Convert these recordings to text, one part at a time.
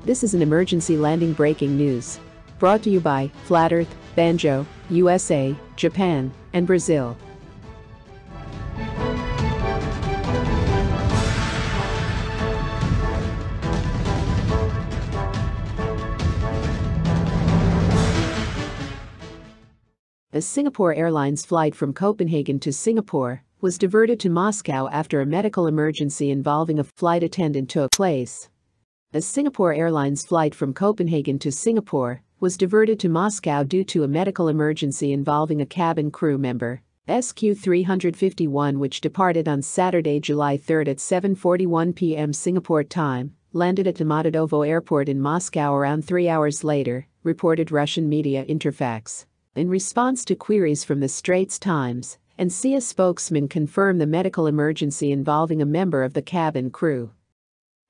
This is an emergency landing breaking news. Brought to you by Flat Earth, Banjo, USA, Japan, and Brazil. A Singapore Airlines flight from Copenhagen to Singapore was diverted to Moscow after a medical emergency involving a flight attendant took place. A Singapore Airlines flight from Copenhagen to Singapore was diverted to Moscow due to a medical emergency involving a cabin crew member, SQ351, which departed on Saturday, July 3 at 7:41 p.m. Singapore time, landed at Domodedovo Airport in Moscow around 3 hours later, reported Russian media Interfax. In response to queries from the Straits Times, and CIA spokesman confirmed the medical emergency involving a member of the cabin crew.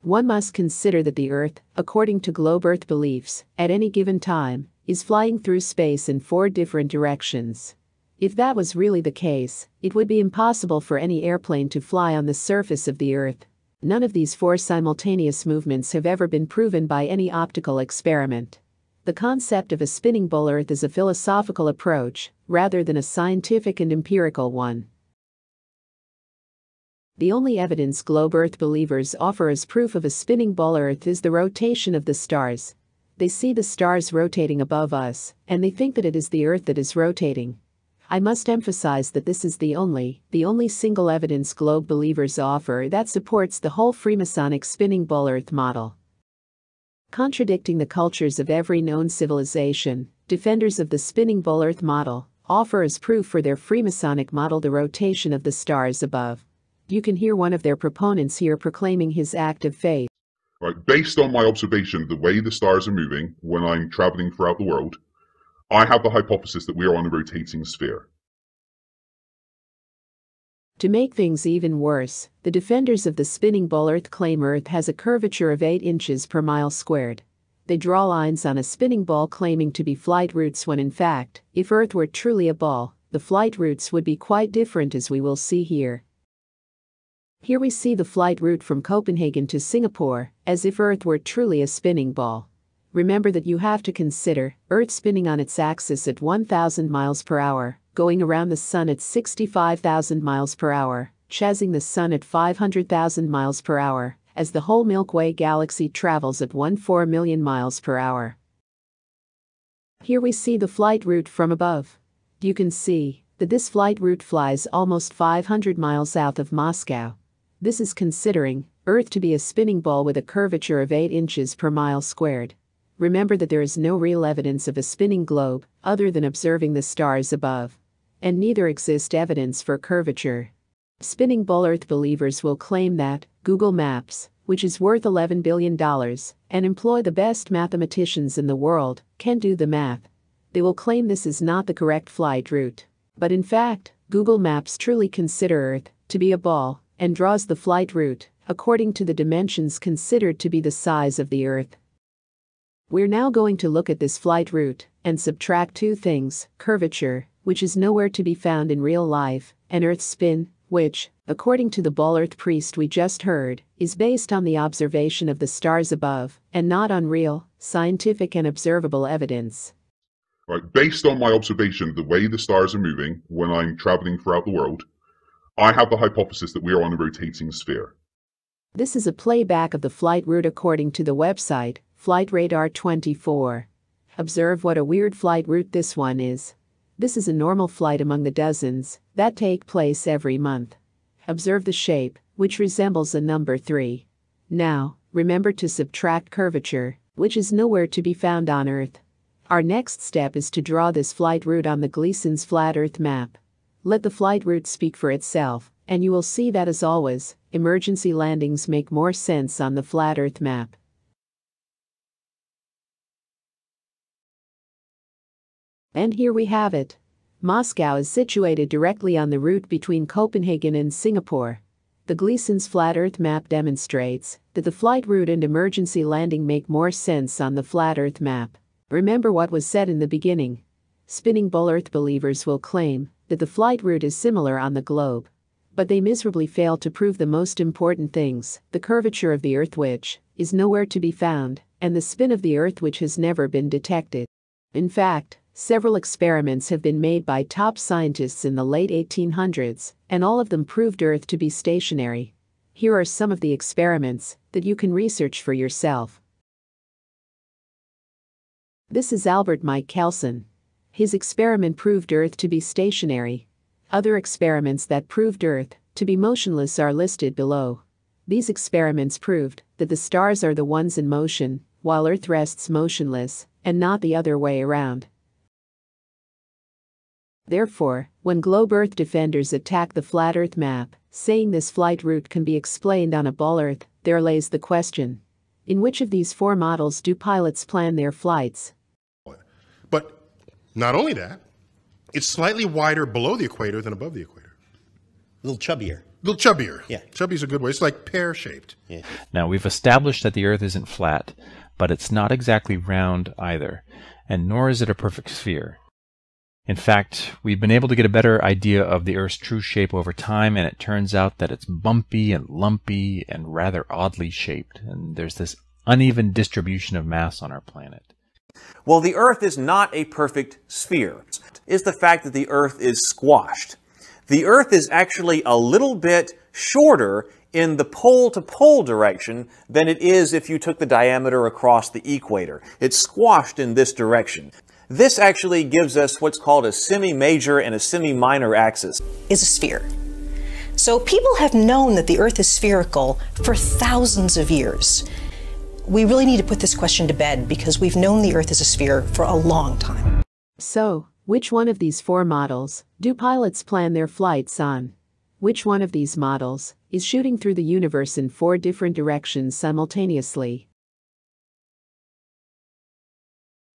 One must consider that the Earth, according to globe Earth beliefs, at any given time, is flying through space in 4 different directions. If that was really the case, it would be impossible for any airplane to fly on the surface of the Earth. None of these 4 simultaneous movements have ever been proven by any optical experiment. The concept of a spinning ball Earth is a philosophical approach, rather than a scientific and empirical one. The only evidence globe Earth believers offer as proof of a spinning ball Earth is the rotation of the stars. They see the stars rotating above us, and they think that it is the Earth that is rotating. I must emphasize that this is the only single evidence globe believers offer that supports the whole Freemasonic spinning ball Earth model. Contradicting the cultures of every known civilization, defenders of the spinning ball Earth model offer as proof for their Freemasonic model the rotation of the stars above. You can hear one of their proponents here proclaiming his act of faith. Right, based on my observation of the way the stars are moving when I'm traveling throughout the world, I have the hypothesis that we are on a rotating sphere. To make things even worse, the defenders of the spinning ball Earth claim Earth has a curvature of 8 inches per mile squared. They draw lines on a spinning ball claiming to be flight routes when in fact, if Earth were truly a ball, the flight routes would be quite different, as we will see here. Here we see the flight route from Copenhagen to Singapore, as if Earth were truly a spinning ball. Remember that you have to consider Earth spinning on its axis at 1,000 miles per hour, going around the Sun at 65,000 miles per hour, chasing the Sun at 500,000 miles per hour, as the whole Milky Way galaxy travels at 14 million miles per hour. Here we see the flight route from above. You can see that this flight route flies almost 500 miles south of Moscow. This is considering Earth to be a spinning ball with a curvature of 8 inches per mile squared. Remember that there is no real evidence of a spinning globe other than observing the stars above. And neither exists evidence for curvature. Spinning ball Earth believers will claim that Google Maps, which is worth $11 billion, and employ the best mathematicians in the world, can do the math. They will claim this is not the correct flight route. But in fact, Google Maps truly consider Earth to be a ball and draws the flight route according to the dimensions considered to be the size of the Earth. We're now going to look at this flight route and subtract 2 things: curvature, which is nowhere to be found in real life, and Earth spin, which, according to the ball Earth priest we just heard, is based on the observation of the stars above, and not on real, scientific and observable evidence. Right, based on my observation of the way the stars are moving when I'm traveling throughout the world, I have the hypothesis that we are on a rotating sphere. This is a playback of the flight route according to the website, Flight Radar 24. Observe what a weird flight route this one is. This is a normal flight among the dozens that take place every month. Observe the shape, which resembles a number 3. Now, remember to subtract curvature, which is nowhere to be found on Earth. Our next step is to draw this flight route on the Gleason's flat Earth map. Let the flight route speak for itself, and you will see that, as always, emergency landings make more sense on the flat Earth map. And here we have it. Moscow is situated directly on the route between Copenhagen and Singapore. The Gleason's flat Earth map demonstrates that the flight route and emergency landing make more sense on the flat Earth map. Remember what was said in the beginning. Spinning ball Earth believers will claim that the flight route is similar on the globe. But they miserably fail to prove the most important things: the curvature of the Earth, which is nowhere to be found, and the spin of the Earth which has never been detected. In fact, several experiments have been made by top scientists in the late 1800s, and all of them proved Earth to be stationary. Here are some of the experiments that you can research for yourself. This is Albert Mike Kelson. His experiment proved Earth to be stationary. Other experiments that proved Earth to be motionless are listed below. These experiments proved that the stars are the ones in motion, while Earth rests motionless, and not the other way around. Therefore, when globe Earth defenders attack the flat Earth map, saying this flight route can be explained on a ball Earth, there lays the question: in which of these four models do pilots plan their flights? But not only that, it's slightly wider below the equator than above the equator. A little chubbier. A little chubbier. Yeah. Chubby's a good way. It's like pear-shaped. Yeah. Now, we've established that the Earth isn't flat, but it's not exactly round either, and nor is it a perfect sphere. In fact, we've been able to get a better idea of the Earth's true shape over time, and it turns out that it's bumpy and lumpy and rather oddly shaped, and there's this uneven distribution of mass on our planet. Well, the Earth is not a perfect sphere. Is the fact that the Earth is squashed. The Earth is actually a little bit shorter in the pole-to-pole direction than it is if you took the diameter across the equator. It's squashed in this direction. This actually gives us what's called a semi-major and a semi-minor axis. Is a sphere. So people have known that the Earth is spherical for thousands of years. We really need to put this question to bed because we've known the Earth is a sphere for a long time. So, which one of these four models do pilots plan their flights on? Which one of these models is shooting through the universe in four different directions simultaneously?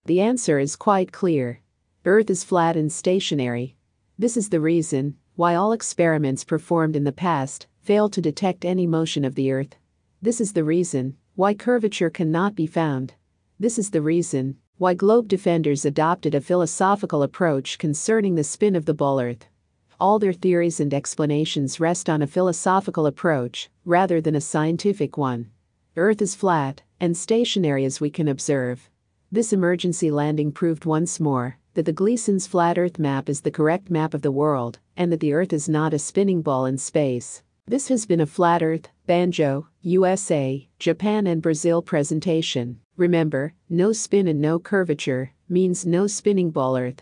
The answer is quite clear. Earth is flat and stationary. This is the reason why all experiments performed in the past failed to detect any motion of the Earth. This is the reason why curvature cannot be found. This is the reason why globe defenders adopted a philosophical approach concerning the spin of the ball Earth. All their theories and explanations rest on a philosophical approach rather than a scientific one. Earth is flat and stationary as we can observe. This emergency landing proved once more that the Gleason's flat Earth map is the correct map of the world and that the Earth is not a spinning ball in space. This has been a Flat Earth, Banjo, USA, Japan and Brazil presentation. Remember, no spin and no curvature means no spinning ball Earth.